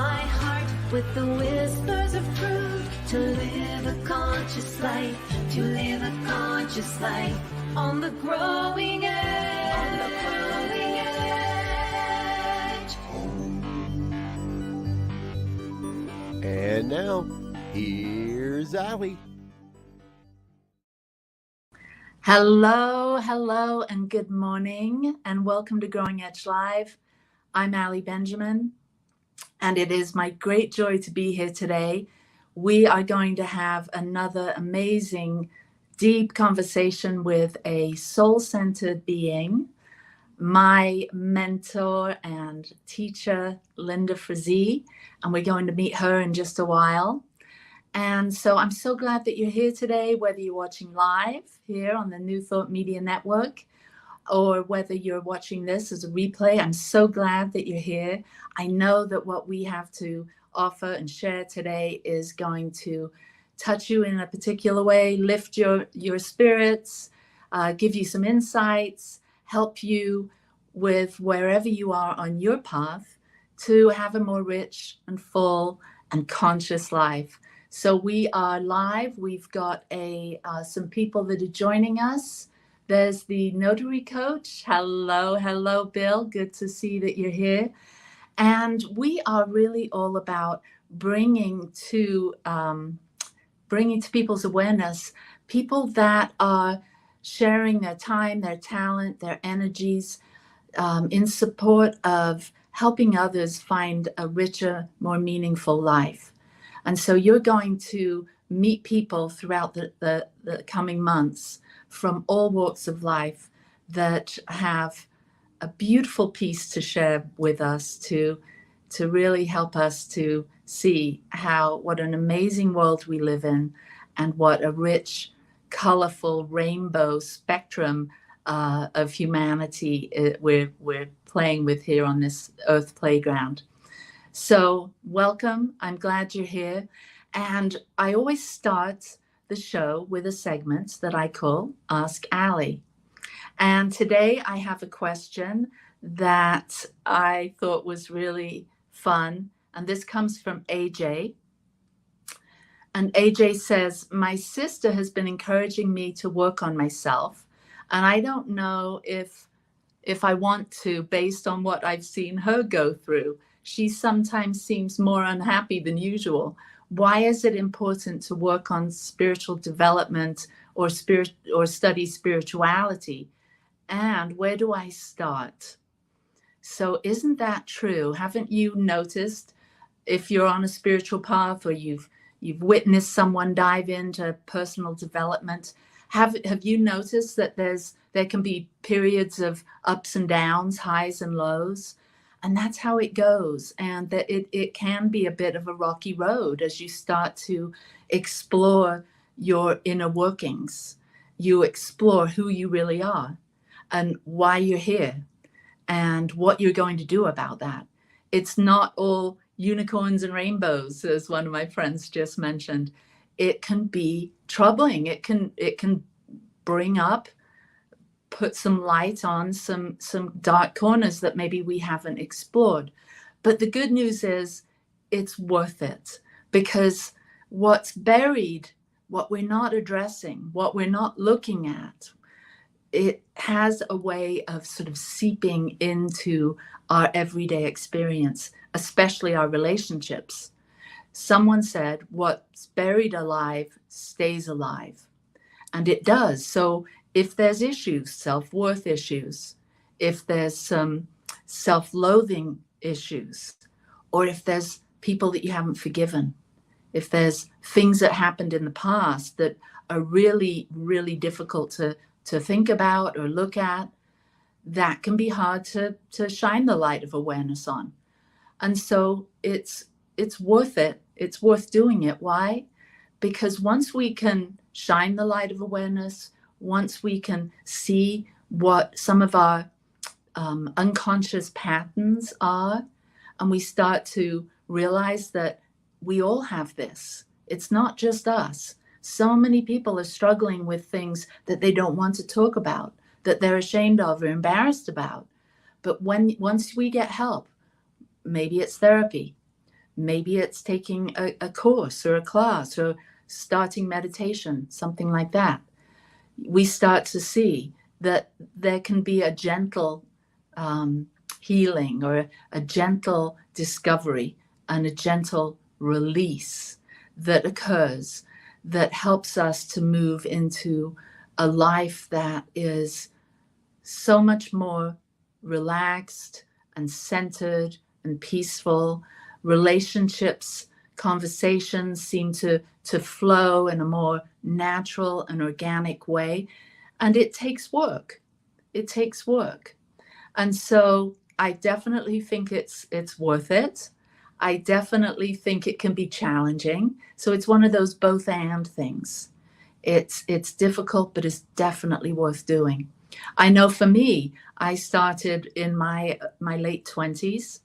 my heart with the whispers of truth, to live a conscious life, to live a conscious life on the growing edge. On the growing edge. And now, here's Allie. Hello, and good morning, and welcome to Growing Edge Live. I'm Allie Benjamin, and it is my great joy to be here today. We are going to have another amazing, deep conversation with a soul-centered being, my mentor and teacher, Linda Frazee, and we're going to meet her in just a while. And so I'm so glad that you're here today, whether you're watching live here on the New Thought Media Network, or whether you're watching this as a replay. I'm so glad that you're here. I know that what we have to offer and share today is going to touch you in a particular way, lift your spirits, give you some insights, help you with wherever you are on your path to have a more rich and full and conscious life. So we are live. We've got some people that are joining us. There's the notary coach. Hello, Bill. Good to see that you're here. And we are really all about bringing to people's awareness people that are sharing their time, their talent, their energies in support of helping others find a richer, more meaningful life. And so you're going to meet people throughout the coming months from all walks of life that have a beautiful piece to share with us to really help us to see what an amazing world we live in and what a rich, colorful rainbow spectrum of humanity we're playing with here on this earth playground. So welcome. I'm glad you're here. And I always start the show with a segment that I call Ask Allie. And today I have a question that I thought was really fun. And this comes from AJ. And AJ says, my sister has been encouraging me to work on myself. And I don't know if I want to, based on what I've seen her go through. She sometimes seems more unhappy than usual. Why is it important to work on spiritual development or study spirituality? And where do I start? So isn't that true? Haven't you noticed, if you're on a spiritual path or you've witnessed someone dive into personal development, have you noticed that there can be periods of ups and downs, highs and lows? And that's how it goes. And that it can be a bit of a rocky road as you start to explore your inner workings. You explore who you really are and why you're here and what you're going to do about that. It's not all unicorns and rainbows, as one of my friends just mentioned. It can be troubling. It can bring up, put some light on some dark corners that maybe we haven't explored. But the good news is it's worth it, because what's buried, what we're not addressing, what we're not looking at, it has a way of sort of seeping into our everyday experience, especially our relationships. Someone said, what's buried alive stays alive. And it does. So if there's issues, self-worth issues, if there's some self-loathing issues, or if there's people that you haven't forgiven, if there's things that happened in the past that are really, really difficult to think about or look at, that can be hard to shine the light of awareness on. And so it's worth it. It's worth doing it. Why? Because once we can shine the light of awareness, once we can see what some of our unconscious patterns are, and we start to realize that we all have this. It's not just us. So many people are struggling with things that they don't want to talk about, that they're ashamed of or embarrassed about. But once we get help, maybe it's therapy, Maybe it's taking a course or a class or starting meditation, something like that. We start to see that there can be a gentle healing or a gentle discovery and a gentle release that occurs that helps us to move into a life that is so much more relaxed and centered and peaceful. Relationships, conversations seem to flow in a more natural and organic way. And it takes work. It takes work. And so I definitely think it's worth it. I definitely think it can be challenging. So it's one of those both and things. It's difficult, but it's definitely worth doing. I know for me, I started in my late 20s,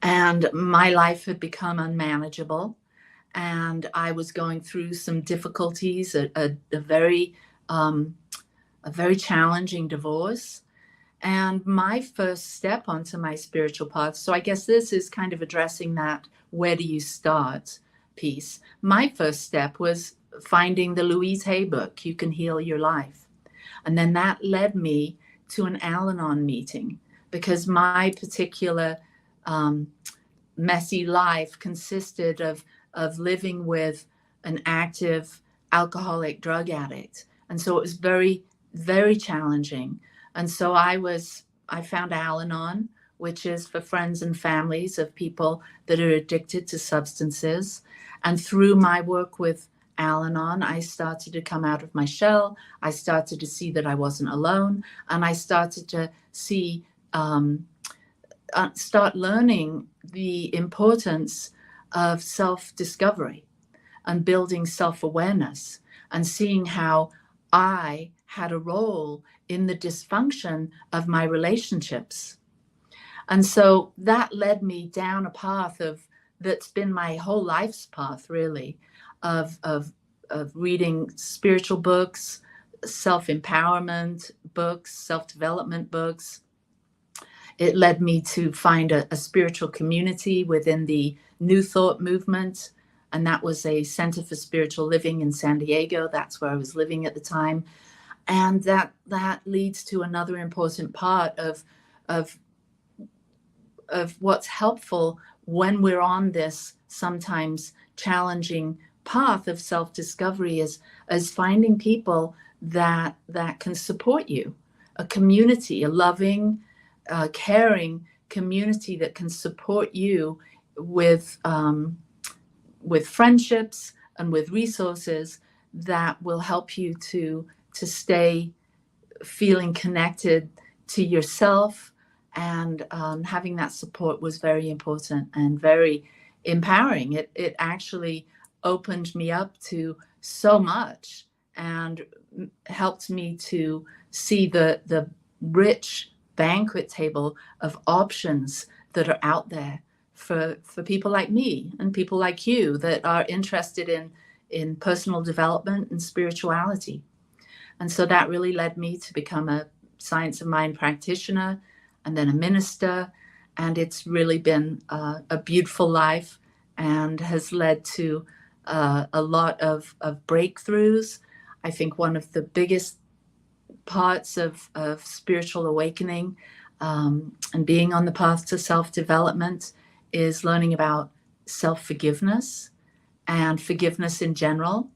and my life had become unmanageable, and I was going through some difficulties, a very challenging divorce. And my first step onto my spiritual path, so I guess this is kind of addressing that where do you start piece. My first step was finding the Louise Hay book, You Can Heal Your Life. And then that led me to an Al-Anon meeting, because my particular messy life consisted of living with an active alcoholic drug addict. And so it was very, very challenging. And so I found Al-Anon, which is for friends and families of people that are addicted to substances. And through my work with Al-Anon, I started to come out of my shell. I started to see that I wasn't alone. And I started to see, start learning the importance of self-discovery and building self-awareness, and seeing how I had a role in the dysfunction of my relationships. And so that led me down a path that's been my whole life's path, really, of reading spiritual books, self-empowerment books, self-development books. It led me to find a spiritual community within the New Thought movement. And that was a center for spiritual living in San Diego. That's where I was living at the time. And that leads to another important part of what's helpful when we're on this sometimes challenging path of self-discovery is finding people that can support you, a community, a loving, caring community that can support you with friendships and with resources that will help you to stay feeling connected to yourself. And having that support was very important and very empowering. It actually opened me up to so much and helped me to see the rich banquet table of options that are out there for people like me and people like you that are interested in personal development and spirituality. And so that really led me to become a science of mind practitioner and then a minister. And it's really been a beautiful life and has led to a lot of breakthroughs. I think one of the biggest parts of spiritual awakening and being on the path to self-development is learning about self-forgiveness and forgiveness in general.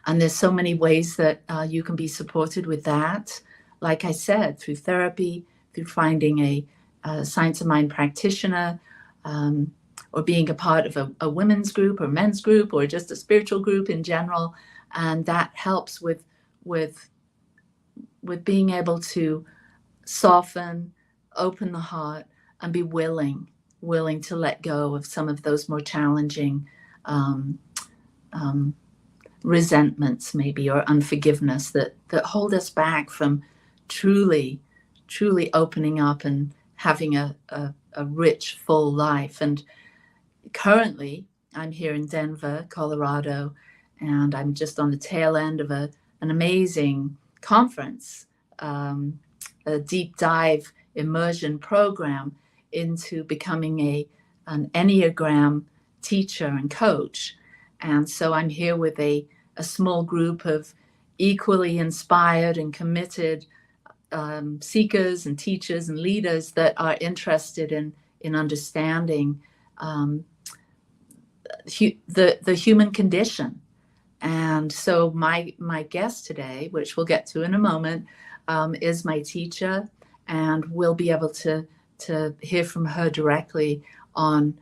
And there's so many ways that you can be supported with that. Like I said, through therapy, through finding a science of mind practitioner, or being a part of a women's group or men's group or just a spiritual group in general. And that helps with being able to soften, open the heart, and be willing to let go of some of those more challenging resentments maybe, or unforgiveness that hold us back from truly opening up and having a rich, full life. And currently I'm here in Denver, Colorado, and I'm just on the tail end of an amazing conference, a deep dive immersion program into becoming an Enneagram teacher and coach. And so I'm here with a small group of equally inspired and committed seekers and teachers and leaders that are interested in understanding the human condition. And so my guest today, which we'll get to in a moment, is my teacher, and we'll be able to hear from her directly on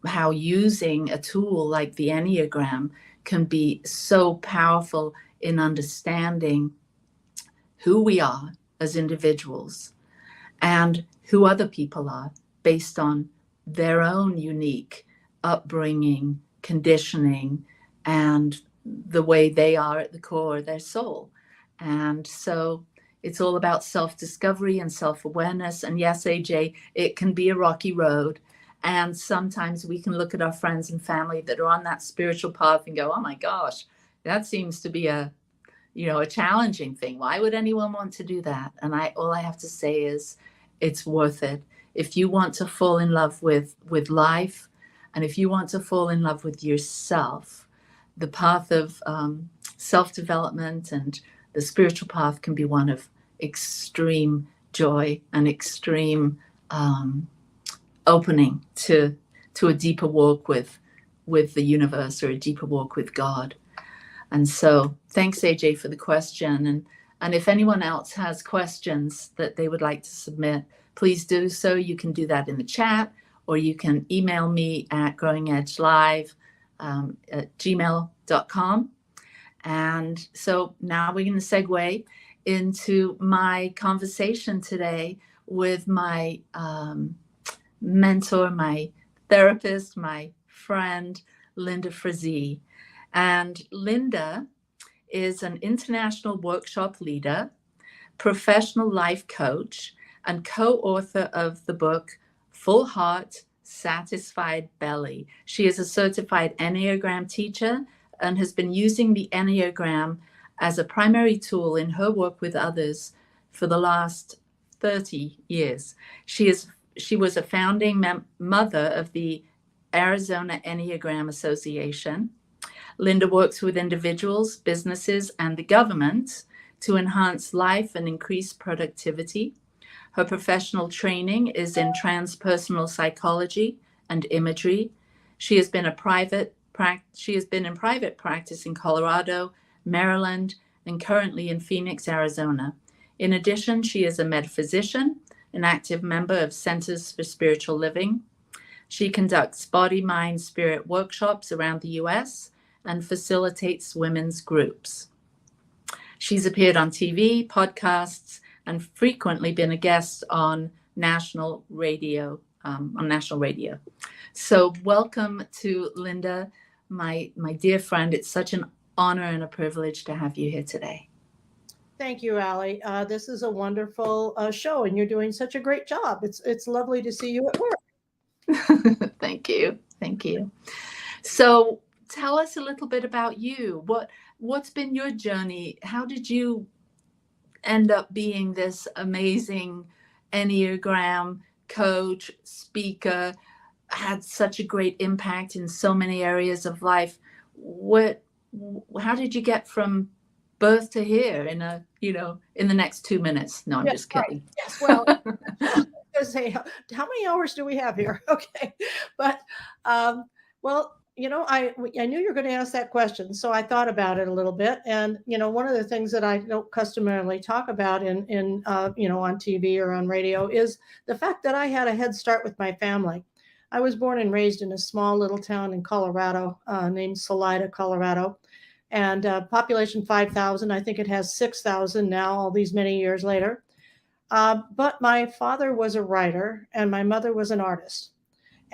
how using a tool like the Enneagram can be so powerful in understanding who we are as individuals and who other people are based on their own unique upbringing, conditioning, and the way they are at the core of their soul. And so it's all about self-discovery and self-awareness. And yes, AJ, it can be a rocky road. And sometimes we can look at our friends and family that are on that spiritual path and go, oh my gosh, that seems to be a challenging thing. Why would anyone want to do that? And all I have to say is it's worth it. If you want to fall in love with life, and if you want to fall in love with yourself, the path of self-development and the spiritual path can be one of extreme joy and extreme opening to a deeper walk with the universe, or a deeper walk with God. And so thanks, AJ, for the question. And if anyone else has questions that they would like to submit, please do so. You can do that in the chat, or you can email me at growingedgelive@gmail.com. And so now we're going to segue into my conversation today with my mentor, my therapist, my friend, Linda Frazee. And Linda is an international workshop leader, professional life coach, and co-author of the book Full Heart, Satisfied Belly. She is a certified Enneagram teacher and has been using the Enneagram as a primary tool in her work with others for the last 30 years. She was a founding mother of the Arizona Enneagram Association. Linda works with individuals, businesses, and the government to enhance life and increase productivity. Her professional training is in transpersonal psychology and imagery. She has been in private practice in Colorado, Maryland, and currently in Phoenix, Arizona. In addition, she is a metaphysician, an active member of Centers for Spiritual Living. She conducts body, mind, spirit workshops around the U.S. and facilitates women's groups. She's appeared on TV, podcasts, and frequently been a guest on national radio. So welcome to Linda, my dear friend. It's such an honor and a privilege to have you here today. Thank you, Allie. This is a wonderful show, and you're doing such a great job. It's lovely to see you at work. Thank you. So tell us a little bit about you. What's been your journey? How did you end up being this amazing Enneagram coach, speaker, had such a great impact in so many areas of life? How did you get from birth to here in the next 2 minutes? No, I'm just kidding. Right. Yes, well, I was gonna say, how many hours do we have here? Okay, but well, I knew you were going to ask that question, so I thought about it a little bit. And one of the things that I don't customarily talk about in on TV or on radio is the fact that I had a head start with my family. I was born and raised in a small little town in Colorado named Salida, Colorado, and population 5,000. I think it has 6,000 now, all these many years later. But my father was a writer and my mother was an artist.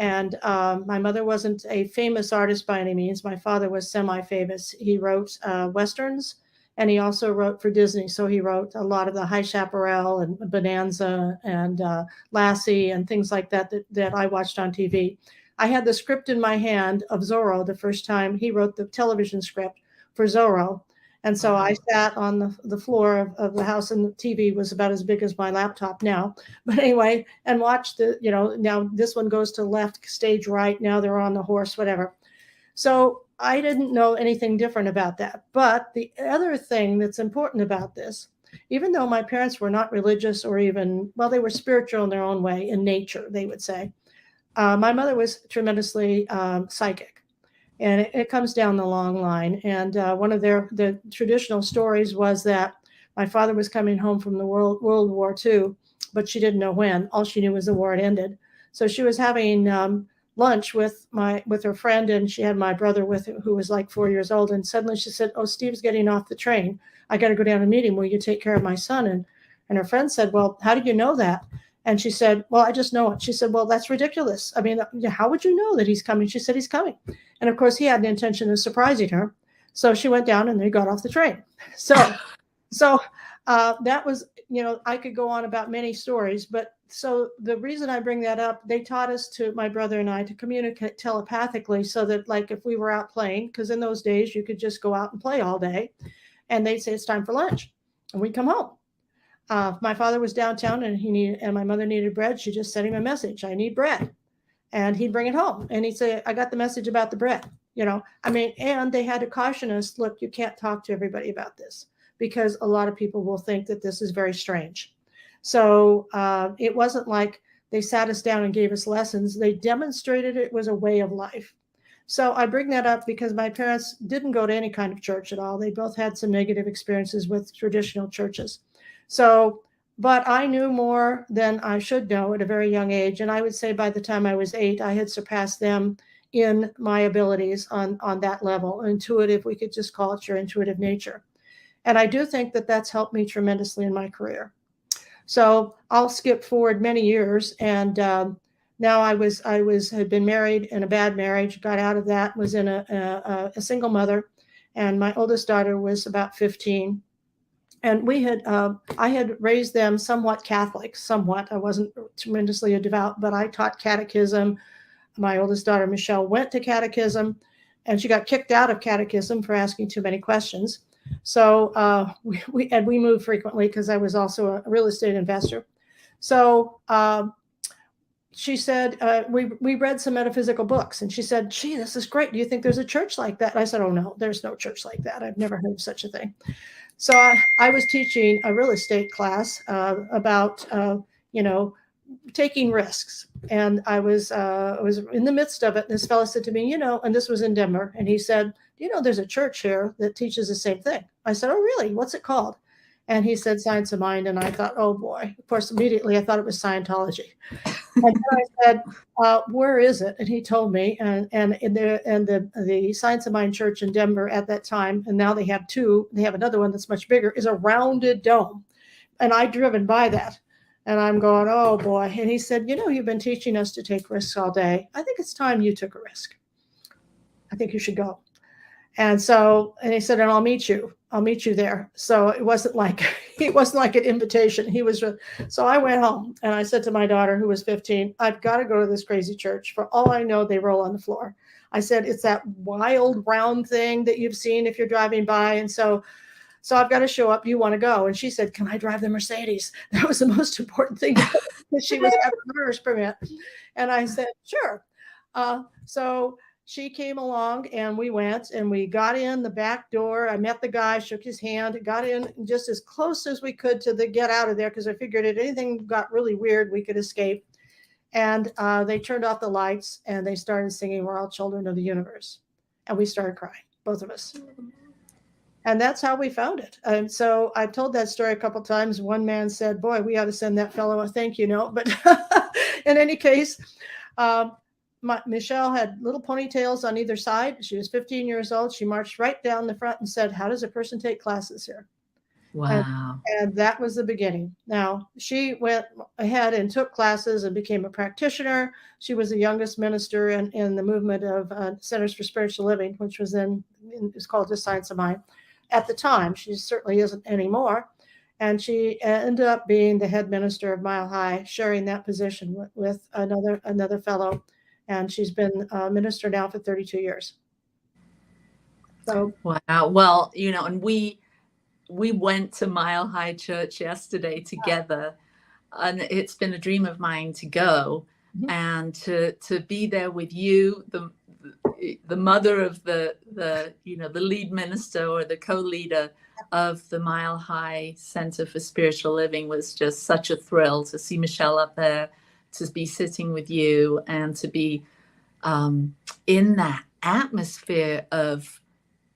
And my mother wasn't a famous artist by any means. My father was semi-famous. He wrote Westerns, and he also wrote for Disney. So he wrote a lot of the High Chaparral and Bonanza and Lassie and things like that I watched on TV. I had the script in my hand of Zorro the first time. He wrote the television script for Zorro. And so I sat on the floor of the house, and the TV was about as big as my laptop now. But anyway, and watched now this one goes to left, stage right. Now they're on the horse, whatever. So I didn't know anything different about that. But the other thing that's important about this, even though my parents were not religious or even, well, they were spiritual in their own way, in nature, they would say. My mother was tremendously psychic, and it comes down the long line. And one of the traditional stories was that my father was coming home from the World War II, but she didn't know when. All she knew was the war had ended. So she was having lunch with her friend, and she had my brother with her, who was like 4 years old. And suddenly she said, "Oh, Steve's getting off the train. I got to go down and meet him. Will you take care of my son?" And her friend said, "Well, how did you know that?" And she said, "Well, I just know it." She said, "Well, that's ridiculous. I mean, how would you know that he's coming?" She said, "He's coming." And of course, he had the intention of surprising her. So she went down and they got off the train. So that was, I could go on about many stories, but so the reason I bring that up, they taught us my brother and I, to communicate telepathically, so that, like, if we were out playing, because in those days you could just go out and play all day, and they'd say it's time for lunch, and we'd come home. My father was downtown, and my mother needed bread. She just sent him a message: "I need bread," and he'd bring it home, and he'd say, "I got the message about the bread." And they had to caution us: look, you can't talk to everybody about this, because a lot of people will think that this is very strange. So it wasn't like they sat us down and gave us lessons. They demonstrated it was a way of life. So I bring that up because my parents didn't go to any kind of church at all. They both had some negative experiences with traditional churches. So, but I knew more than I should know at a very young age. And I would say by the time I was 8, I had surpassed them in my abilities on that level. Intuitive, we could just call it your intuitive nature. And I do think that that's helped me tremendously in my career. So I'll skip forward many years, and now had been married in a bad marriage, got out of that, was in a single mother, and my oldest daughter was about 15, and I had raised them somewhat Catholic, somewhat. I wasn't tremendously a devout, but I taught catechism. My oldest daughter Michelle went to catechism, and she got kicked out of catechism for asking too many questions. So we moved frequently because I was also a real estate investor. So she said, we read some metaphysical books, and she said, "Gee, this is great. Do you think there's a church like that?" And I said, "Oh, no, there's no church like that. I've never heard of such a thing." So I was teaching a real estate class about, taking risks. And I was in the midst of it. And this fellow said to me, and this was in Denver, and he said, "There's a church here that teaches the same thing." I said, "Oh, really? What's it called?" And he said, "Science of Mind." And I thought, oh boy. Of course, immediately I thought it was Scientology. And then I said, "Where is it?" And he told me, and the Science of Mind church in Denver at that time, and now they have two, they have another one that's much bigger, is a rounded dome. And I'd driven by that, and I'm going, oh boy. And he said, "You've been teaching us to take risks all day. I think it's time you took a risk. I think you should go." And he said, "And I'll meet you there." So it wasn't like an invitation. So I went home, and I said to my daughter, who was 15, "I've got to go to this crazy church. For all I know, they roll on the floor." I said, "It's that wild round thing that you've seen if you're driving by. And so I've got to show up. You want to go?" And she said, "Can I drive the Mercedes?" That was the most important thing, because she was having a MERS permit. And I said, "Sure." So she came along, and we went, and we got in the back door. I met the guy, shook his hand, got in just as close as we could to the get out of there, because I figured if anything got really weird, we could escape. And they turned off the lights, and they started singing "We're All Children of the Universe." And we started crying, both of us. And that's how we found it. And so I've told that story a couple of times. One man said, "Boy, we ought to send that fellow a thank you note." But in any case, Michelle had little ponytails on either side. She was 15 years old. She marched right down the front and said, "How does a person take classes here?" Wow. And that was the beginning. Now, she went ahead and took classes and became a practitioner. She was the youngest minister in the movement of Centers for Spiritual Living, which was it's called just Science of Mind. At the time, she certainly isn't anymore. And she ended up being the head minister of Mile High, sharing that position with another fellow. And she's been a minister now for 32 years. So Wow. Well, and we went to Mile High Church yesterday together, and it's been a dream of mine to go and to be there with you, the mother of the lead minister or the co-leader of the Mile High Center for Spiritual Living was just such a thrill to see Michelle up there, to be sitting with you, and to be in that atmosphere of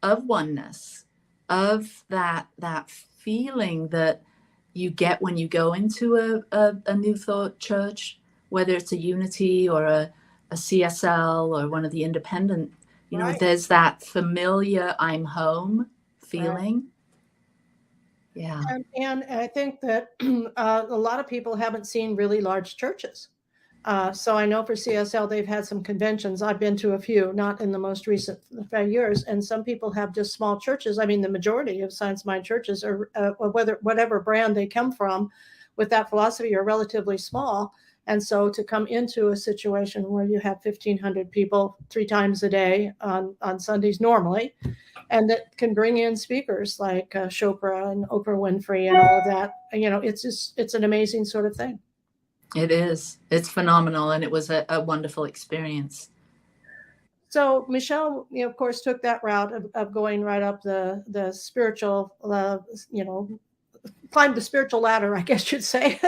oneness, of that feeling that you get when you go into a New Thought church, whether it's a Unity or a CSL or one of the independent, right. There's that familiar I'm home feeling. Right. Yeah. And I think that a lot of people haven't seen really large churches. So I know for CSL, they've had some conventions. I've been to a few, not in the most recent 5 years. And some people have just small churches. I mean, the majority of Science Mind churches are, whatever brand they come from with that philosophy, are relatively small. And so to come into a situation where you have 1,500 people 3 times a day on Sundays normally, and that can bring in speakers like Chopra and Oprah Winfrey and all of that, it's an amazing sort of thing. It is. It's phenomenal. And it was a wonderful experience. So Michelle, of course, took that route of going right up the spiritual, climbed the spiritual ladder, I guess you'd say,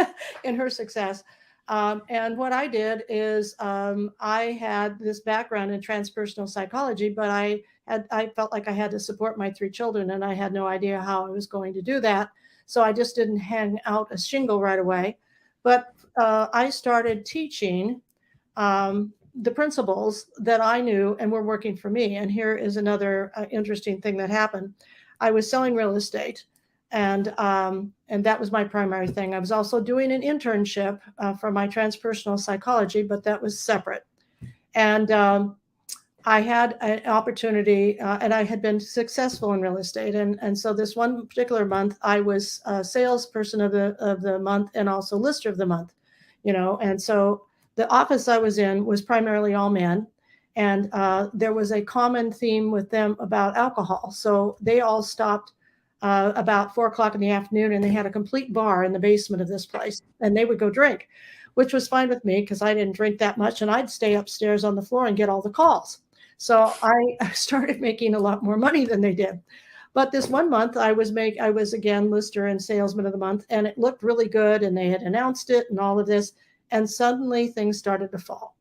in her success. And what I did is I had this background in transpersonal psychology, but I felt like I had to support my 3 children, and I had no idea how I was going to do that. So I just didn't hang out a shingle right away. But I started teaching the principles that I knew and were working for me. And here is another interesting thing that happened. I was selling real estate, and that was my primary thing. I was also doing an internship for my transpersonal psychology, but that was separate. And I had an opportunity, and I had been successful in real estate. And so this one particular month, I was a salesperson of the month and also lister of the month, and so the office I was in was primarily all men. And there was a common theme with them about alcohol. So they all stopped about 4:00 in the afternoon, and they had a complete bar in the basement of this place, and they would go drink, which was fine with me because I didn't drink that much, and I'd stay upstairs on the floor and get all the calls. So I started making a lot more money than they did. But this one month I was again lister and salesman of the month, and it looked really good, and they had announced it and all of this. And suddenly things started to fall.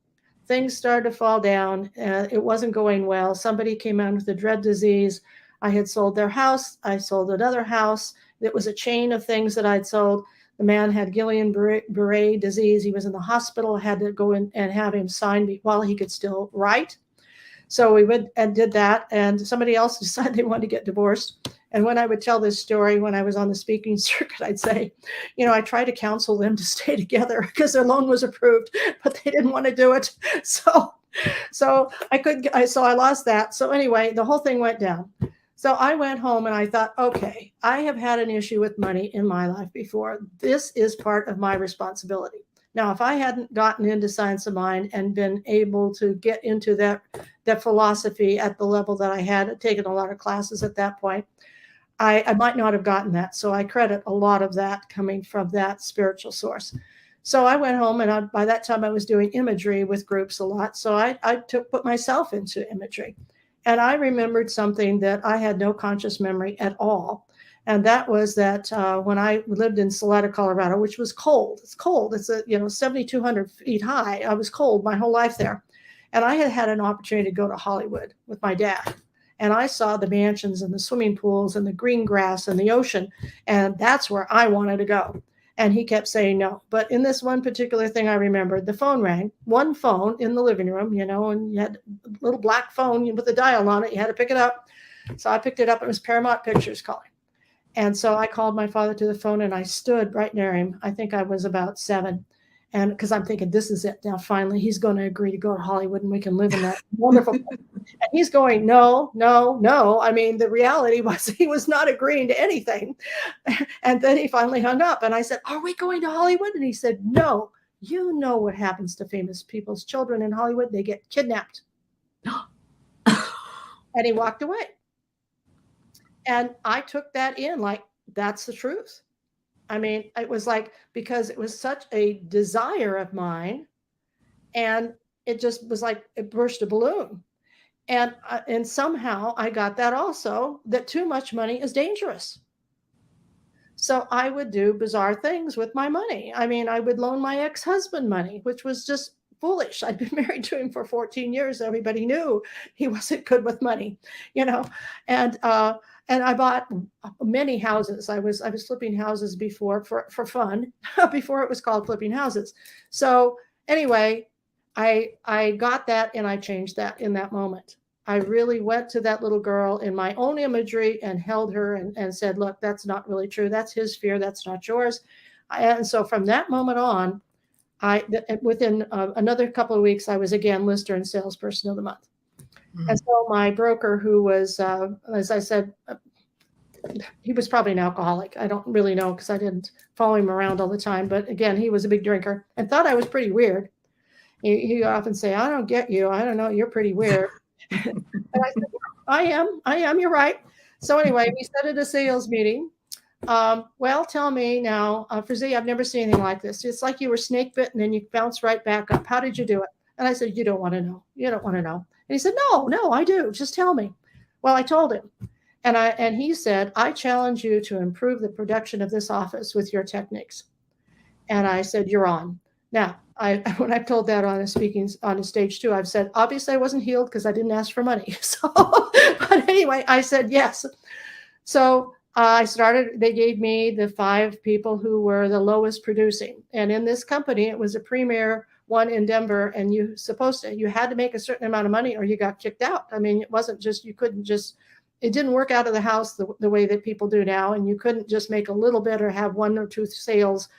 Things started to fall down. It wasn't going well. Somebody came in with a dread disease. I had sold their house. I sold another house. It was a chain of things that I'd sold. The man had Guillain-Barré disease. He was in the hospital. I had to go in and have him sign while he could still write. So we went and did that. And somebody else decided they wanted to get divorced. And when I would tell this story, when I was on the speaking circuit, I'd say, I tried to counsel them to stay together because their loan was approved, but they didn't want to do it. So I lost that. So anyway, the whole thing went down. So I went home and I thought, okay, I have had an issue with money in my life before. This is part of my responsibility. Now, if I hadn't gotten into Science of Mind and been able to get into that philosophy at the level that I had taken a lot of classes at that point, I might not have gotten that. So I credit a lot of that coming from that spiritual source. So I went home, and by that time I was doing imagery with groups a lot. So I put myself into imagery. And I remembered something that I had no conscious memory at all. And that was that when I lived in Salida, Colorado, which was cold. It's cold. It's 7,200 feet high. I was cold my whole life there. And I had an opportunity to go to Hollywood with my dad. And I saw the mansions and the swimming pools and the green grass and the ocean. And that's where I wanted to go. And he kept saying no. But in this one particular thing, I remembered the phone rang, one phone in the living room, and you had a little black phone with a dial on it. You had to pick it up. So I picked it up. It was Paramount Pictures calling. And so I called my father to the phone, and I stood right near him. I think I was about 7. And because I'm thinking, this is it. Now, finally, he's going to agree to go to Hollywood and we can live in that wonderful place. And he's going, no, no, no. I mean, the reality was he was not agreeing to anything. And then he finally hung up. And I said, are we going to Hollywood? And he said, no. You know what happens to famous people's children in Hollywood? They get kidnapped. And he walked away. And I took that in like, that's the truth. I mean, it was like, because it was such a desire of mine, and it just was like it burst a balloon. And somehow I got that also, that too much money is dangerous. So I would do bizarre things with my money. I mean, I would loan my ex-husband money, which was just foolish. I'd been married to him for 14 years. Everybody knew he wasn't good with money, you know. And and I bought many houses. I was flipping houses before for fun, before it was called flipping houses. So anyway, I got that and I changed that in that moment. I really went to that little girl in my own imagery and held her and said, look, that's not really true. That's his fear. That's not yours. And so from that moment on, within another couple of weeks, I was again lister and salesperson of the month. And so my broker, who was, as I said, he was probably an alcoholic. I don't really know because I didn't follow him around all the time. But again, he was a big drinker and thought I was pretty weird. He often say, I don't get you. I don't know. You're pretty weird. And I said, I am, you're right. So anyway, we set a sales meeting. Well, tell me now, Frazee, I've never seen anything like this. It's like you were snake bitten and you bounced right back up. How did you do it? And I said, you don't want to know. You don't want to know. And he said, no, I do. Just tell me. Well, I told him. And he said, I challenge you to improve the production of this office with your techniques. And I said, you're on. Now, when I've told that on a stage too, I've said, obviously I wasn't healed because I didn't ask for money. So, but anyway, I said yes. So I started, they gave me the 5 people who were the lowest producing. And in this company, it was a premier one in Denver. And you had to make a certain amount of money or you got kicked out. I mean, it wasn't just, it didn't work out of the house the way that people do now. And you couldn't just make a little bit or have 1 or 2 sales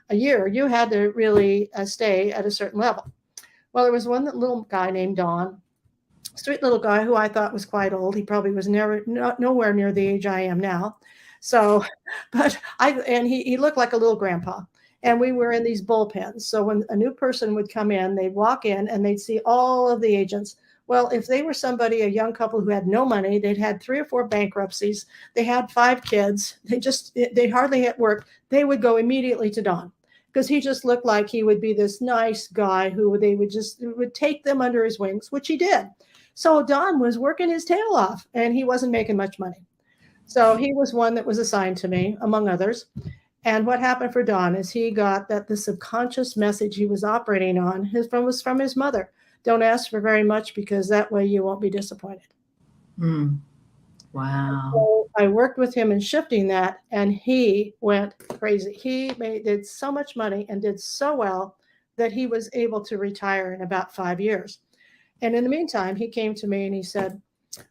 a year. You had to really stay at a certain level. Well, there was one little guy named Don, sweet little guy who I thought was quite old. He probably was nowhere near the age I am now. So, but he looked like a little grandpa. And we were in these bullpens. So when a new person would come in, they'd walk in and they'd see all of the agents. Well, if they were a young couple who had no money, they'd had 3 or 4 bankruptcies, they had 5 kids, they hardly had work, they would go immediately to Don because he just looked like he would be this nice guy who would take them under his wings, which he did. So Don was working his tail off and he wasn't making much money. So he was one that was assigned to me, among others. And what happened for Don is he got that the subconscious message he was operating on was from his mother. Don't ask for very much because that way you won't be disappointed. Wow. So I worked with him in shifting that and he went crazy. He did so much money and did so well that he was able to retire in about 5 years. And in the meantime, he came to me and he said,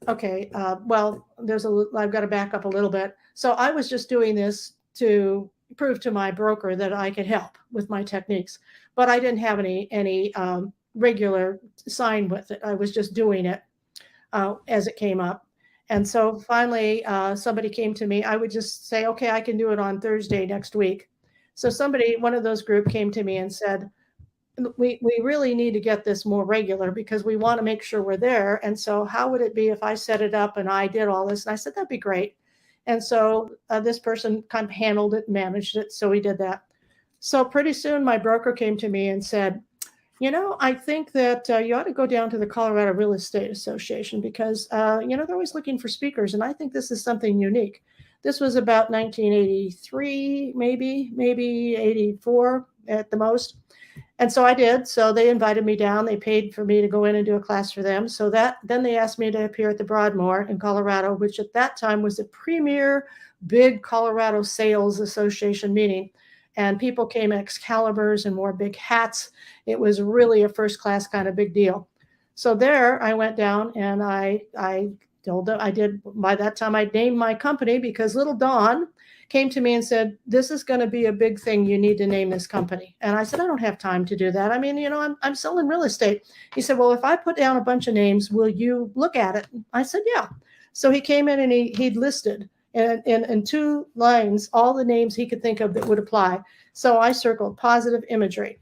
okay, well, I've got to back up a little bit. So I was just doing this to prove to my broker that I could help with my techniques, but I didn't have any regular sign with it. I was just doing it as it came up. And so finally, somebody came to me. I would just say, okay, I can do it on Thursday next week. So one of those group came to me and said, we really need to get this more regular because we want to make sure we're there. And so how would it be if I set it up and I did all this? And I said, that'd be great. And so this person kind of handled it, managed it. So we did that. So pretty soon my broker came to me and said, I think that you ought to go down to the Colorado Real Estate Association because, they're always looking for speakers. And I think this is something unique. This was about 1983, maybe 84 at the most. And so I did. So they invited me down. They paid for me to go in and do a class for them. So then they asked me to appear at the Broadmoor in Colorado, which at that time was the premier big Colorado Sales Association meeting. And people came in Excaliburs and wore big hats. It was really a first class kind of big deal. So there I went down and I told them, by that time I'd named my company because little Dawn came to me and said, this is going to be a big thing. You need to name this company. And I said, I don't have time to do that. I mean, I'm selling real estate. He said, well, if I put down a bunch of names, will you look at it? I said, yeah. So he came in and he'd listed in 2 lines all the names he could think of that would apply. So I circled positive imagery.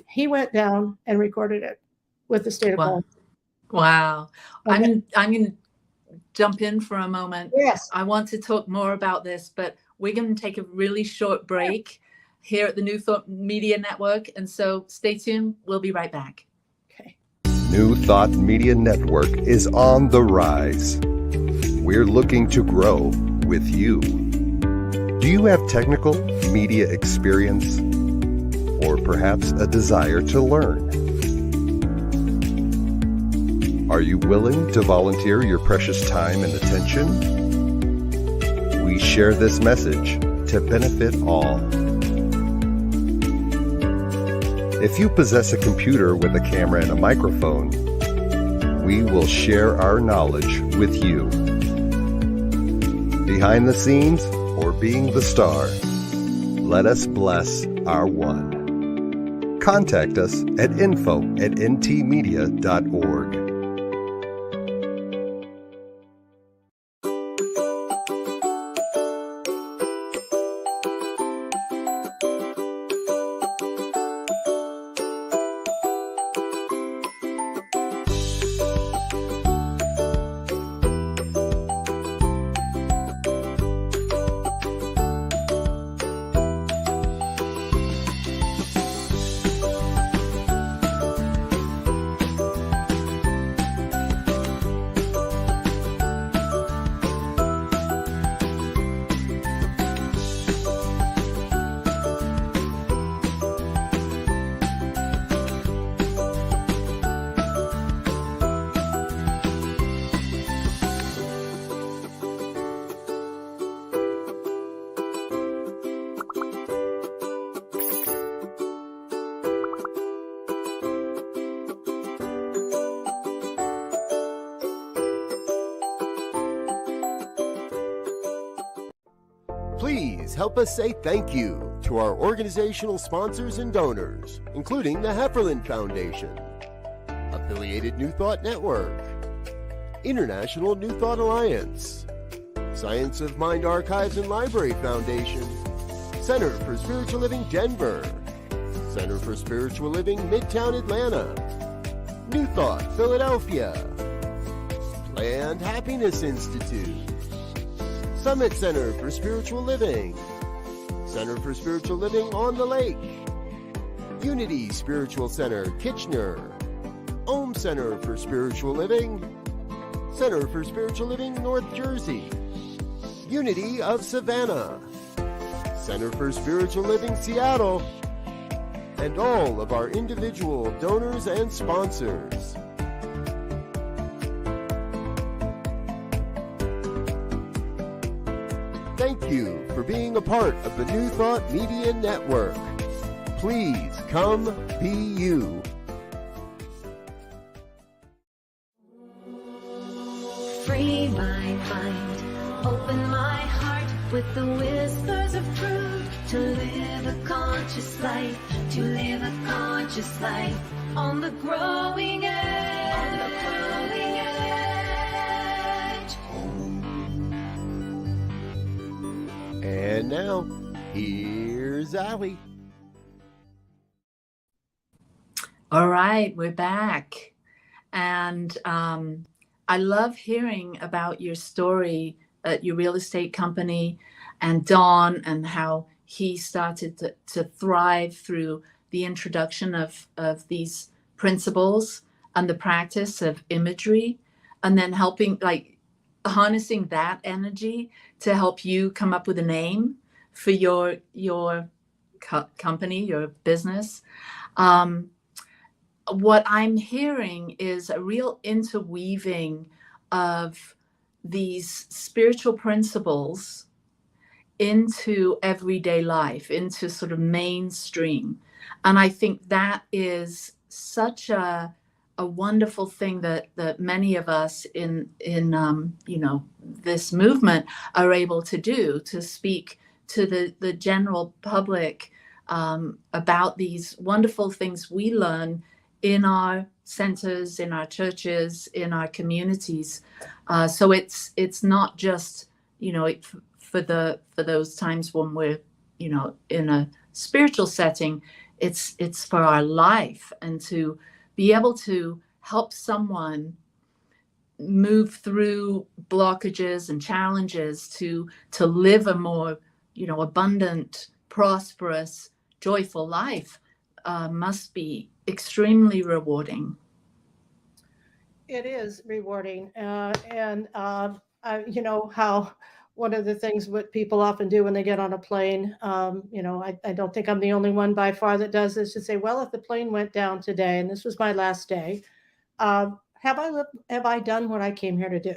He went down and recorded it with the state of Colorado. Wow. Okay. I'm jump in for a moment? Yes. I want to talk more about this, but we're going to take a really short break here at the New Thought Media Network. And so stay tuned. We'll be right back. Okay. New Thought Media Network is on the rise. We're looking to grow with you. Do you have technical media experience or perhaps a desire to learn? Are you willing to volunteer your precious time and attention? We share this message to benefit all. If you possess a computer with a camera and a microphone, we will share our knowledge with you. Behind the scenes or being the star, let us bless our one. Contact us at info@ntmedia.org. Please help us say thank you to our organizational sponsors and donors, including the Hefferland Foundation, Affiliated New Thought Network, International New Thought Alliance, Science of Mind Archives and Library Foundation, Center for Spiritual Living Denver, Center for Spiritual Living Midtown Atlanta, New Thought Philadelphia, Planned Happiness Institute, Summit Center for Spiritual Living, Center for Spiritual Living on the Lake, Unity Spiritual Center Kitchener, Om Center for Spiritual Living, Center for Spiritual Living North Jersey, Unity of Savannah, Center for Spiritual Living Seattle, and all of our individual donors and sponsors. Thank you for being a part of the New Thought Media Network. Please come be you. Free my mind, open my heart with the whispers of truth. To live a conscious life, to live a conscious life on the growing edge. On the growing edge. And now, here's Allie. All right, we're back. And I love hearing about your story at your real estate company and Don and how he started to thrive through the introduction of these principles and the practice of imagery, and then helping, like, harnessing that energy to help you come up with a name for your company, your business. What I'm hearing is a real interweaving of these spiritual principles into everyday life, into sort of mainstream. And I think that is such a wonderful thing that many of us in this movement are able to do, to speak to the general public about these wonderful things we learn in our centers, in our churches, in our communities. So it's not just, for those times when we're, in a spiritual setting, it's for our life, and to be able to help someone move through blockages and challenges to live a more, abundant, prosperous, joyful life must be extremely rewarding. It is rewarding. You know how one of the things what people often do when they get on a plane, I don't think I'm the only one by far that does this, to say, well, if the plane went down today and this was my last day, have I done what I came here to do?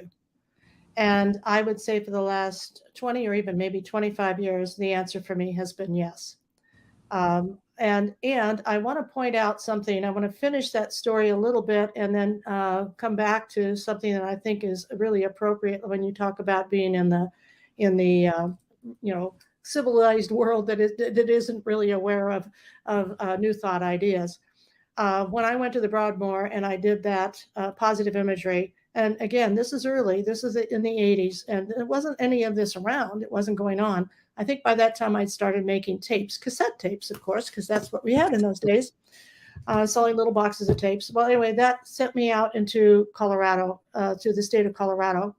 And I would say for the last 20 or even maybe 25 years, the answer for me has been yes. And I want to point out something. I want to finish that story a little bit and then come back to something that I think is really appropriate when you talk about being in the civilized world that isn't really aware of new thought ideas. When I went to the Broadmoor and I did that positive imagery, and again, this is early. This is in the 80s, and there wasn't any of this around. It wasn't going on. I think by that time I'd started making tapes, cassette tapes, of course, because that's what we had in those days, selling little boxes of tapes. Well, anyway, that sent me out into Colorado, to the state of Colorado.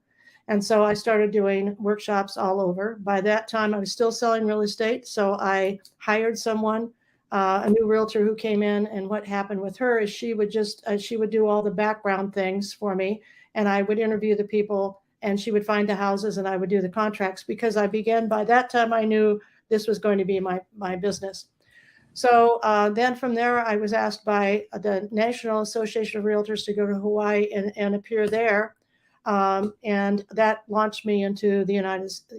And so I started doing workshops all over. By that time, I was still selling real estate. So I hired someone, a new realtor who came in. And what happened with her is she would do all the background things for me. And I would interview the people, and she would find the houses, and I would do the contracts, because by that time I knew this was going to be my business. So then from there, I was asked by the National Association of Realtors to go to Hawaii and appear there. And that launched me into the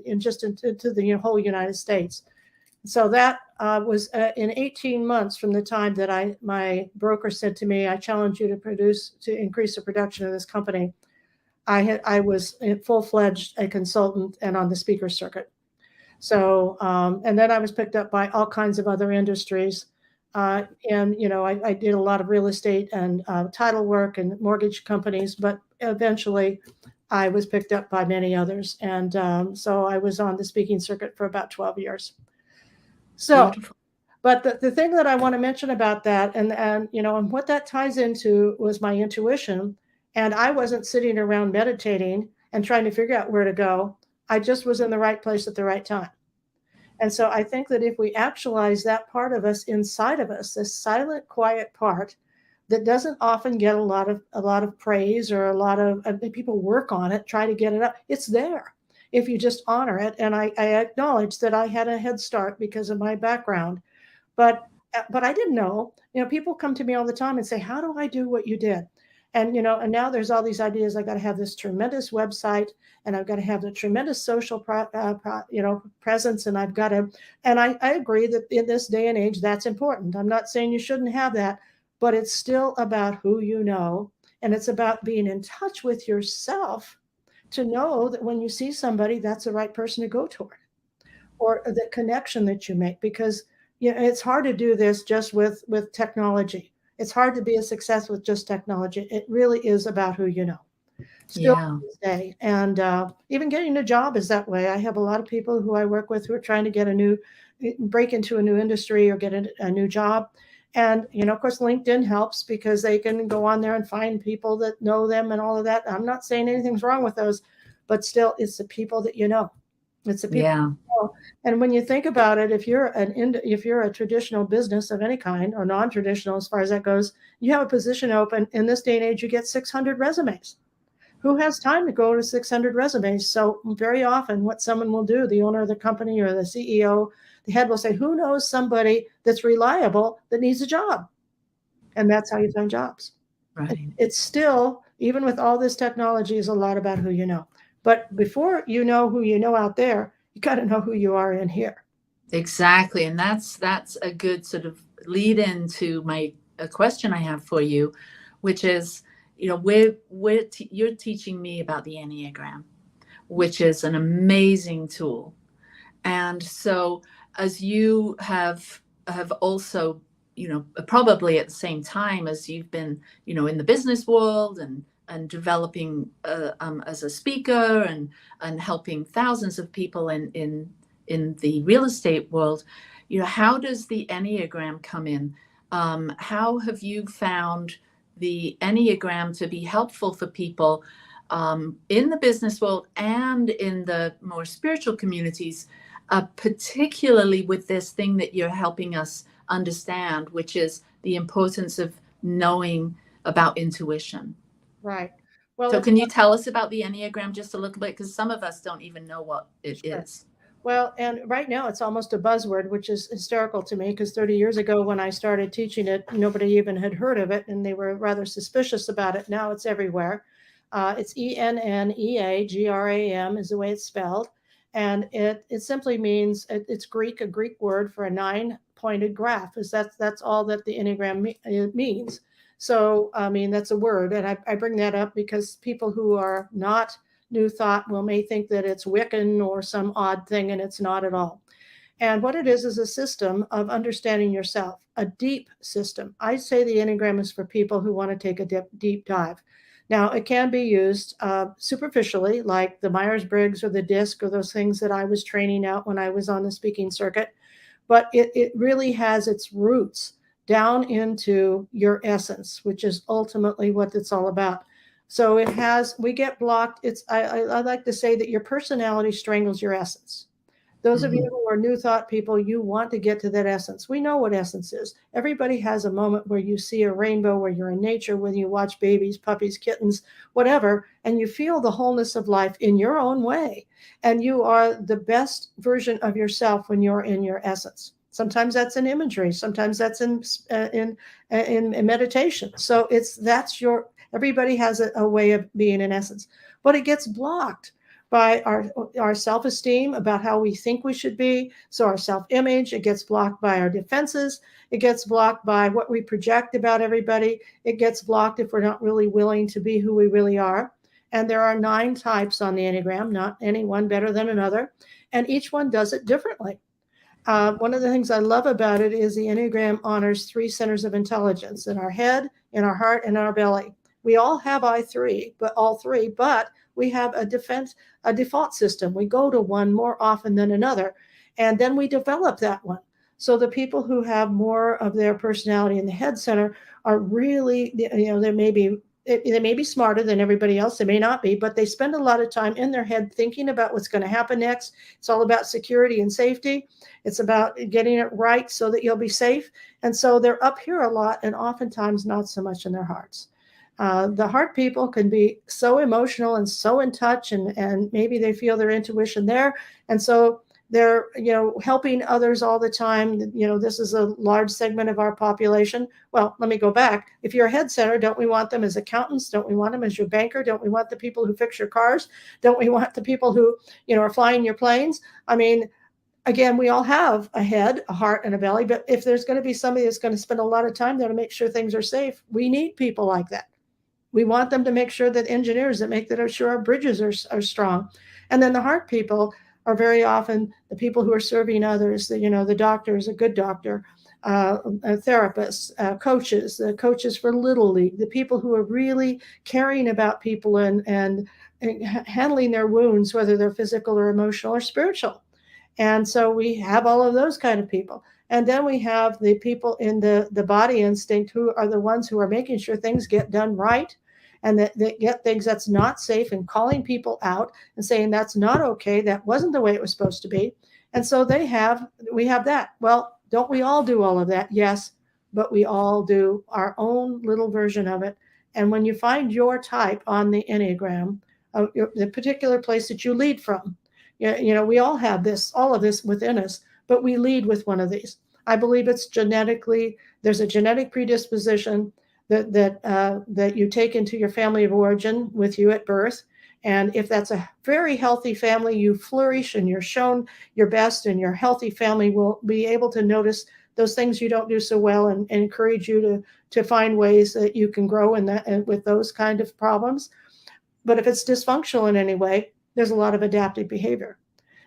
into the whole United States. So that was in 18 months from the time that my broker said to me, I challenge you to increase the production of this company. I was full-fledged a consultant and on the speaker circuit. So, and then I was picked up by all kinds of other industries. I did a lot of real estate and title work and mortgage companies, but eventually I was picked up by many others. And so I was on the speaking circuit for about 12 years. So, beautiful. But the thing that I want to mention about that and what that ties into was my intuition. And I wasn't sitting around meditating and trying to figure out where to go. I just was in the right place at the right time. And so I think that if we actualize that part of us inside of us, this silent, quiet part that doesn't often get a lot of praise, or a lot of people work on it, try to get it up, it's there if you just honor it. And I acknowledge that I had a head start because of my background, but I didn't know. People come to me all the time and say, how do I do what you did? And and now there's all these ideas. I got to have this tremendous website, and I've got to have the tremendous social presence, and I've got to. And I agree that in this day and age, that's important. I'm not saying you shouldn't have that, but it's still about who you know, and it's about being in touch with yourself to know that when you see somebody, that's the right person to go toward, or the connection that you make. Because it's hard to do this just with technology. It's hard to be a success with just technology. It really is about who you know. Still to this day. And even getting a job is that way. I have a lot of people who I work with who are trying to break into a new industry or get a new job. And, of course, LinkedIn helps because they can go on there and find people that know them and all of that. I'm not saying anything's wrong with those, but still, it's the people that you know. It's the people. Yeah. And when you think about it, if you're a traditional business of any kind, or non-traditional as far as that goes, you have a position open. In this day and age, you get 600 resumes. Who has time to go to 600 resumes? So very often what someone will do, the owner of the company or the CEO, the head will say, who knows somebody that's reliable that needs a job? And that's how you find jobs. Right. It's still, even with all this technology, is a lot about who you know. But before you know who you know out there, you got to know who you are in here. Exactly. And that's a good sort of lead into a question I have for you, which is, you're teaching me about the Enneagram, which is an amazing tool. And so as you have also, probably at the same time as you've been, in the business world and developing as a speaker and helping thousands of people in the real estate world, how does the Enneagram come in? How have you found the Enneagram to be helpful for people in the business world and in the more spiritual communities, particularly with this thing that you're helping us understand, which is the importance of knowing about intuition. Right. Well, So can you tell us about the Enneagram just a little bit? Because some of us don't even know what it is. Well, and right now it's almost a buzzword, which is hysterical to me, because 30 years ago when I started teaching it, nobody even had heard of it, and they were rather suspicious about it. Now it's everywhere. It's Enneagram is the way it's spelled. And it simply means, it's Greek, a Greek word for a 9-pointed graph. That's all that the Enneagram means. So, I mean, that's a word. And I bring that up because people who are not New Thought may think that it's Wiccan or some odd thing, and it's not at all. And what it is a system of understanding yourself, a deep system. I say the Enneagram is for people who want to take a deep dive. Now, it can be used superficially, like the Myers-Briggs or the DISC or those things that I was training out when I was on the speaking circuit. But it really has its roots down into your essence, which is ultimately what it's all about. So we get blocked. I like to say that your personality strangles your essence. Those of you who are New Thought people, you want to get to that essence. We know what essence is. Everybody has a moment where you see a rainbow, where you're in nature, when you watch babies, puppies, kittens, whatever, and you feel the wholeness of life in your own way. And you are the best version of yourself when you're in your essence. Sometimes that's in imagery. Sometimes that's in meditation. So everybody has a way of being in essence, but it gets blocked by our self-esteem about how we think we should be. So our self-image, it gets blocked by our defenses. It gets blocked by what we project about everybody. It gets blocked if we're not really willing to be who we really are. And there are 9 types on the Enneagram, not any one better than another. And each one does it differently. One of the things I love about it is the Enneagram honors 3 centers of intelligence: in our head, in our heart, and in our belly. We all have all three, but we have a default system. We go to one more often than another, and then we develop that one. So the people who have more of their personality in the head center are really, they may be smarter than everybody else. They may not be, but they spend a lot of time in their head thinking about what's going to happen next. It's all about security and safety. It's about getting it right so that you'll be safe. And so they're up here a lot, and oftentimes not so much in their hearts. The heart people can be so emotional and so in touch, and maybe they feel their intuition there. And so they're, helping others all the time. This is a large segment of our population. Well, let me go back. If you're a head center, don't we want them as accountants? Don't we want them as your banker? Don't we want the people who fix your cars? Don't we want the people who, are flying your planes? I mean, again, we all have a head, a heart, and a belly. But if there's going to be somebody that's going to spend a lot of time there to make sure things are safe, we need people like that. We want them to make sure that engineers that make sure our bridges are strong. And then the heart people are very often the people who are serving others, the doctors, a good doctor, therapists, coaches, the coaches for Little League, the people who are really caring about people and handling their wounds, whether they're physical or emotional or spiritual. And so we have all of those kind of people. And then we have the people in the body instinct, who are the ones who are making sure things get done right, and that they get things that's not safe, and calling people out and saying that's not okay, that wasn't the way it was supposed to be. And so we have that. Well, don't we all do all of that? Yes, but we all do our own little version of it. And when you find your type on the Enneagram, the particular place that you lead from, we all have all of this within us, but we lead with one of these. I believe it's genetically, there's a genetic predisposition that you take into your family of origin with you at birth. And if that's a very healthy family, you flourish and you're shown your best, and your healthy family will be able to notice those things you don't do so well and encourage you to find ways that you can grow in that, and with those kind of problems. But if it's dysfunctional in any way, there's a lot of adaptive behavior.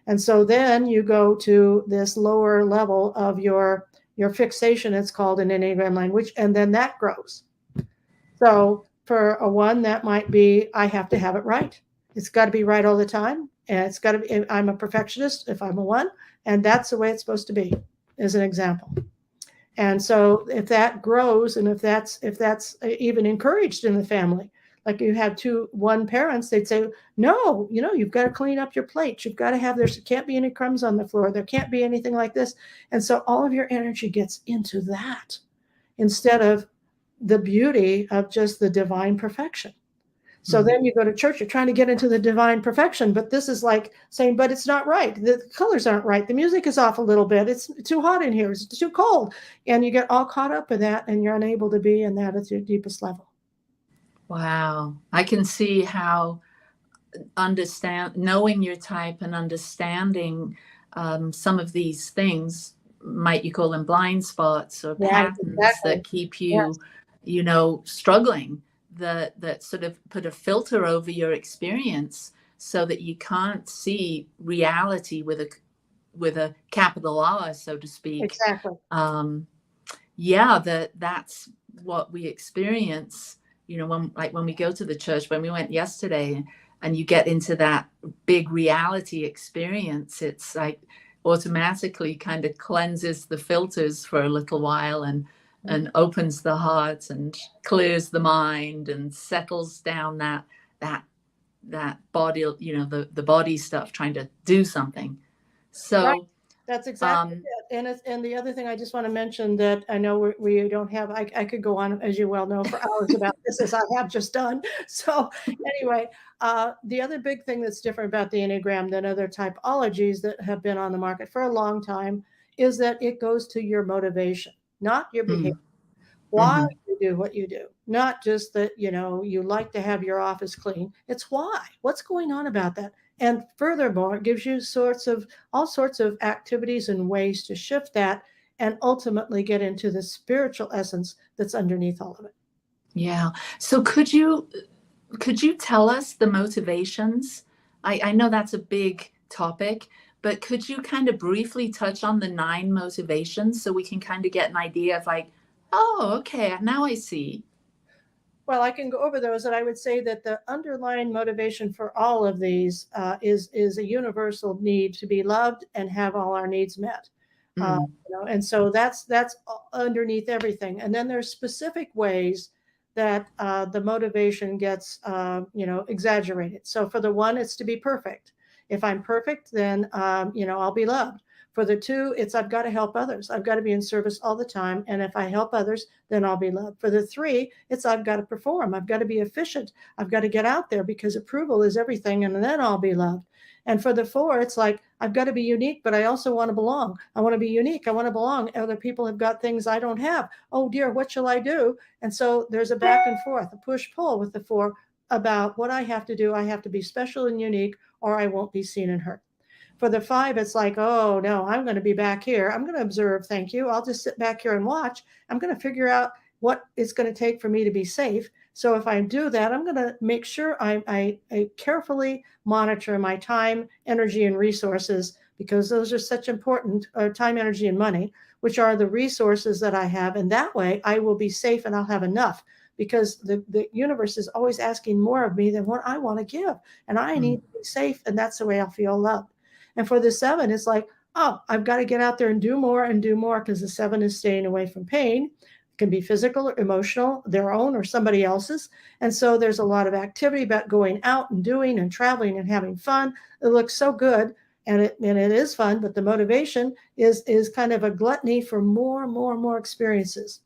And so then you go to this lower level of your fixation, it's called in Enneagram language, and then that grows. So for a 1, that might be, I have to have it right. It's got to be right all the time. And it's got to be, I'm a perfectionist if I'm a 1, and that's the way it's supposed to be, as an example. And so if that grows, and if that's even encouraged in the family, like you have one parents, they'd say, no, you've got to clean up your plate. You've got to there can't be any crumbs on the floor. There can't be anything like this. And so all of your energy gets into that instead of the beauty of just the divine perfection. So then you go to church, you're trying to get into the divine perfection, but this is like saying, but it's not right. The colors aren't right. The music is off a little bit. It's too hot in here. It's too cold. And you get all caught up in that, and you're unable to be in that at your deepest level. Wow. I can see how knowing your type and understanding some of these things, might you call them blind spots or patterns that keep you, struggling, that sort of put a filter over your experience so that you can't see reality with a capital R, so to speak. Exactly. That's what we experience, when we go to the church, when we went yesterday, and you get into that big reality experience, it's like automatically kind of cleanses the filters for a little while and opens the heart and clears the mind and settles down that body, the body stuff trying to do something. So right. That's exactly it. And the other thing I just want to mention that I know we don't have, I could go on, as you well know, for hours about this, as I have just done. So anyway, the other big thing that's different about the Enneagram than other typologies that have been on the market for a long time is that it goes to your motivation, not your behavior. Why you do what you do, not just that, you like to have your office clean. It's why. What's going on about that? And furthermore, it gives you all sorts of activities and ways to shift that and ultimately get into the spiritual essence that's underneath all of it. Yeah. So could you tell us the motivations? I know that's a big topic, but could you kind of briefly touch on the 9 motivations so we can kind of get an idea of like, oh, okay, now I see. Well, I can go over those, and I would say that the underlying motivation for all of these is a universal need to be loved and have all our needs met. And so that's underneath everything. And then there's specific ways that the motivation gets exaggerated. So for the 1, it's to be perfect. If I'm perfect, then I'll be loved. For the 2, it's I've got to help others. I've got to be in service all the time. And if I help others, then I'll be loved. For the 3, it's I've got to perform. I've got to be efficient. I've got to get out there because approval is everything. And then I'll be loved. And for the 4, it's like I've got to be unique, but I also want to belong. I want to be unique. I want to belong. Other people have got things I don't have. Oh, dear, what shall I do? And so there's a back and forth, a push-pull with the 4 about what I have to do. I have to be special and unique, or I won't be seen and heard. For the 5, it's like, oh, no, I'm going to be back here. I'm going to observe. Thank you. I'll just sit back here and watch. I'm going to figure out what it's going to take for me to be safe. So if I do that, I'm going to make sure I carefully monitor my time, energy, and resources, because those are such important, time, energy, and money, which are the resources that I have. And that way I will be safe and I'll have enough, because the universe is always asking more of me than what I want to give. And I need to be safe. And that's the way I'll feel loved. And for the 7, it's like, oh, I've got to get out there and do more, because the 7 is staying away from pain. It can be physical or emotional, their own or somebody else's. And so there's a lot of activity about going out and doing and traveling and having fun. It looks so good, and it is fun, but the motivation is kind of a gluttony for more experiences.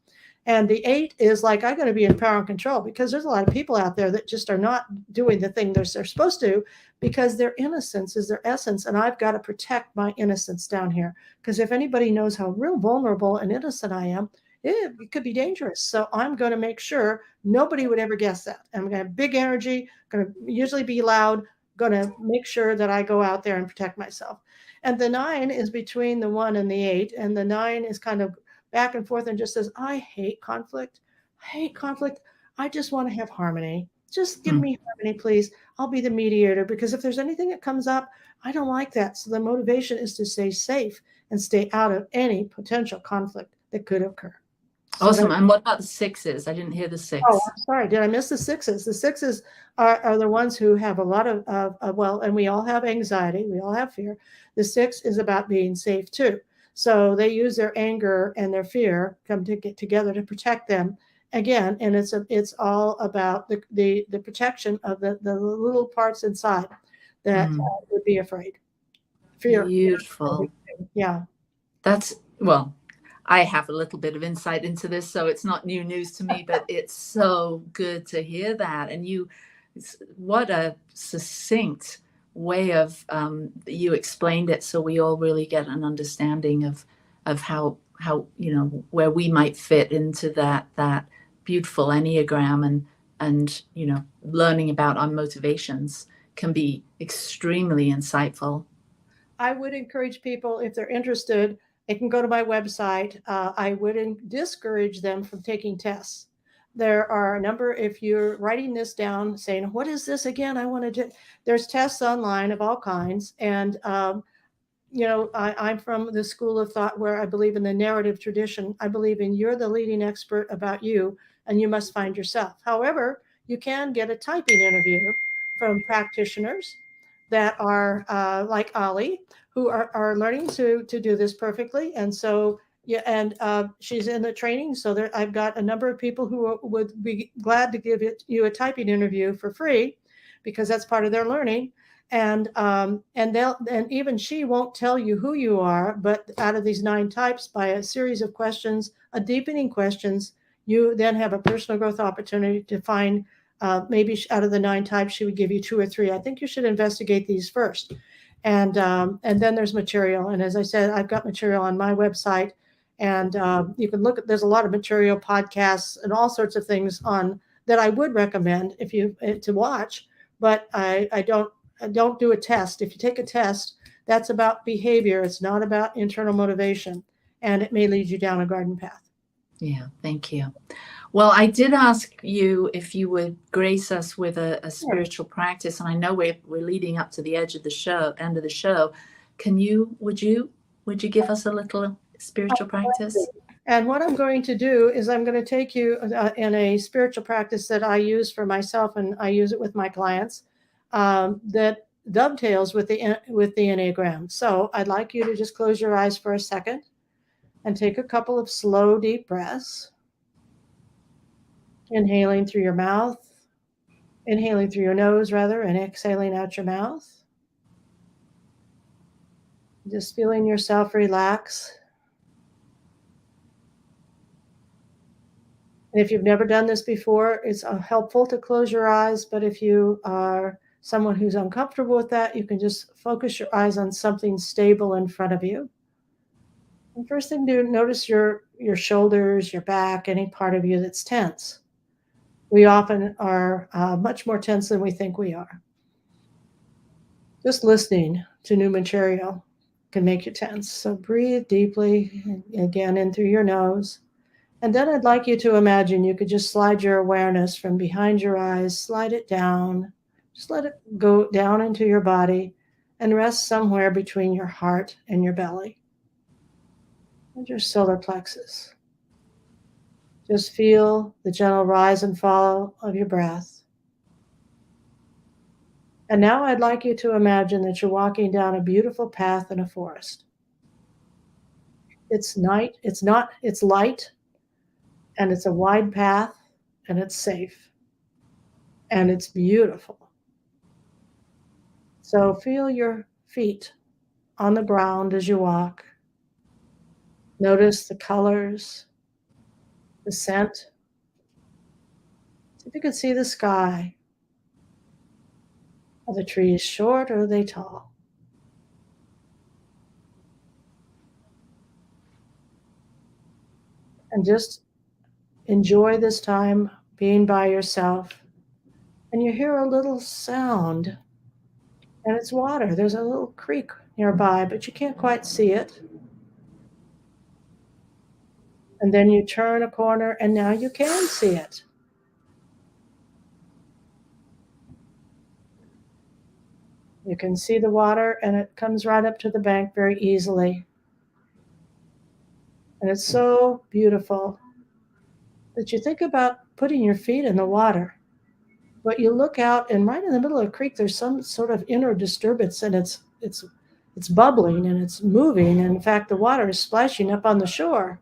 And the 8 is like, I got to be in power and control, because there's a lot of people out there that just are not doing the thing they're supposed to, because their innocence is their essence. And I've got to protect my innocence down here, because if anybody knows how real vulnerable and innocent I am, it could be dangerous. So I'm going to make sure nobody would ever guess that. I'm going to have big energy, going to usually be loud, going to make sure that I go out there and protect myself. And the 9 is between the 1 and the 8. And the 9 is kind of back and forth and just says, I hate conflict. I just want to have harmony. Just give me harmony, please. I'll be the mediator, because if there's anything that comes up, I don't like that. So the motivation is to stay safe and stay out of any potential conflict that could occur. Awesome. And what about the 6s? I didn't hear the 6. Oh, I'm sorry. Did I miss the 6s? The 6s are the ones who have a lot of and we all have anxiety. We all have fear. The 6 is about being safe too. So they use their anger and their fear come to get together to protect them again, and it's all about the protection of the little parts inside that would be afraid. Fear. Beautiful. Yeah. That's, well, I have a little bit of insight into this, so it's not new news to me, but it's so good to hear that. And what a succinct way of you explained it, so we all really get an understanding of how where we might fit into that beautiful Enneagram, and learning about our motivations can be extremely insightful. I would encourage people, if they're interested, they can go to my website. I would discourage them from taking tests. There are a number, if you're writing this down, saying, what is this again? I want to do, there's tests online of all kinds. And, I'm from the school of thought where I believe in the narrative tradition. I believe in you're the leading expert about you, and you must find yourself. However, you can get a typing interview from practitioners that are like Ali, who are learning to do this perfectly. And so, yeah, and she's in the training. So there, I've got a number of people who would be glad to give you a typing interview for free, because that's part of their learning. And even she won't tell you who you are, but out of these 9 types, by a series of questions, a deepening questions, you then have a personal growth opportunity to find maybe out of the 9 types, she would give you 2 or 3. I think you should investigate these first. And then there's material. And as I said, I've got material on my website, and you can look at, there's a lot of material, podcasts, and all sorts of things on that I would recommend if you to watch. But I don't do a test. If you take a test, that's about behavior. It's not about internal motivation, and it may lead you down a garden path. Yeah, thank you. Well, I did ask you if you would grace us with a spiritual practice, and I know we're leading up to the end of the show. Would you give us a little spiritual practice? And what I'm going to do is I'm going to take you in a spiritual practice that I use for myself, and I use it with my clients, that dovetails with the Enneagram. So I'd like you to just close your eyes for a second and take a couple of slow, deep breaths. Inhaling through your nose, and exhaling out your mouth. Just feeling yourself relax. And if you've never done this before, it's helpful to close your eyes. But if you are someone who's uncomfortable with that, you can just focus your eyes on something stable in front of you. And first thing to do, notice your shoulders, your back, any part of you that's tense. We often are much more tense than we think we are. Just listening to new material can make you tense. So breathe deeply, again, in through your nose. And then I'd like you to imagine you could just slide your awareness from behind your eyes, slide it down. Just let it go down into your body and rest somewhere between your heart and your belly and your solar plexus. Just feel the gentle rise and fall of your breath. And now I'd like you to imagine that you're walking down a beautiful path in a forest. It's light, and it's a wide path, and it's safe, and it's beautiful. So feel your feet on the ground as you walk. Notice the colors, the scent. See if you can see the sky. Are the trees short or are they tall? And just enjoy this time being by yourself. And you hear a little sound, and it's water. There's a little creek nearby, but you can't quite see it. And then you turn a corner, and now you can see it. You can see the water, and it comes right up to the bank very easily. And it's so beautiful that you think about putting your feet in the water. But you look out, and right in the middle of the creek, there's some sort of inner disturbance, and it's bubbling and it's moving. And in fact, the water is splashing up on the shore.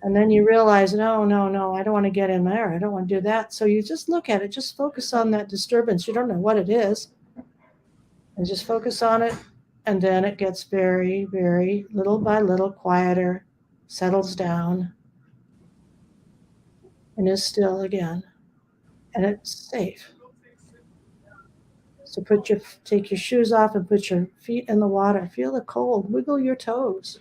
And then you realize, no, I don't want to get in there. I don't want to do that. So you just look at it, just focus on that disturbance. You don't know what it is. And just focus on it. And then it gets very, very little by little quieter, settles down, and is still again. And it's safe. So take your shoes off and put your feet in the water. Feel the cold. Wiggle your toes.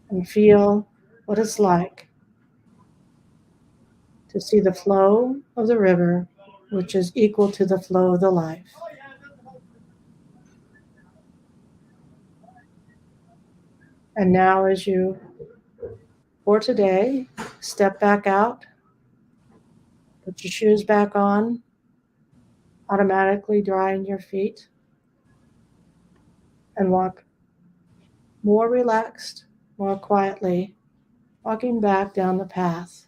And feel what it's like to see the flow of the river, which is equal to the flow of the life. And now as you, for today, step back out, put your shoes back on, automatically drying your feet, and walk more relaxed, more quietly, walking back down the path.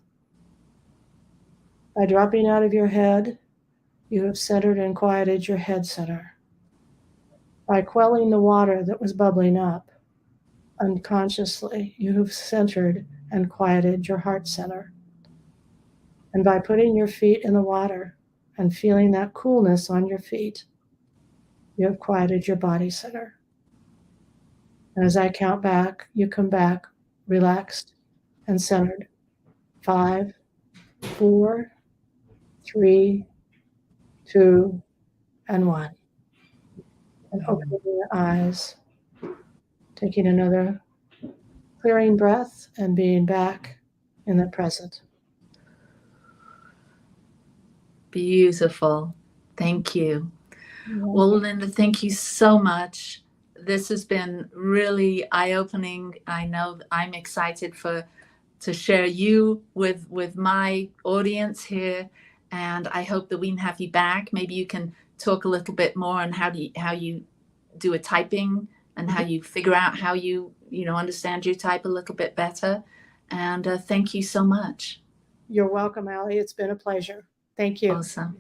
By dropping out of your head, you have centered and quieted your head center. By quelling the water that was bubbling up, unconsciously, you have centered and quieted your heart center. And by putting your feet in the water and feeling that coolness on your feet, you have quieted your body center. And as I count back, you come back relaxed and centered. 5, 4, 3, 2, and 1. And opening your eyes, taking another clearing breath and being back in the present. Beautiful. Thank you. Well, Linda, thank you so much. This has been really eye-opening. I know I'm excited to share you with my audience here, and I hope that we can have you back. Maybe you can talk a little bit more on how you do a typing and how you figure out how you understand your type a little bit better. And thank you so much. You're welcome, Allie. It's been a pleasure. Thank you. Awesome.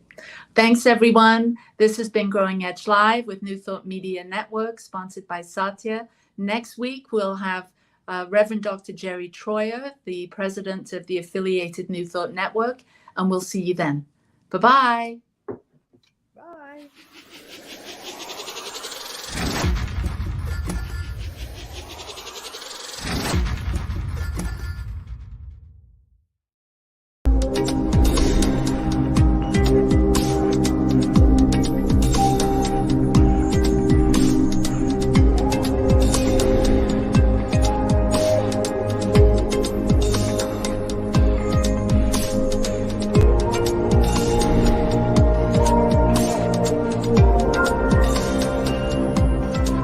Thanks, everyone. This has been Growing Edge Live with New Thought Media Network, sponsored by Satya. Next week, we'll have Reverend Dr. Jerry Troyer, the president of the affiliated New Thought Network, and we'll see you then. Bye-bye. Bye.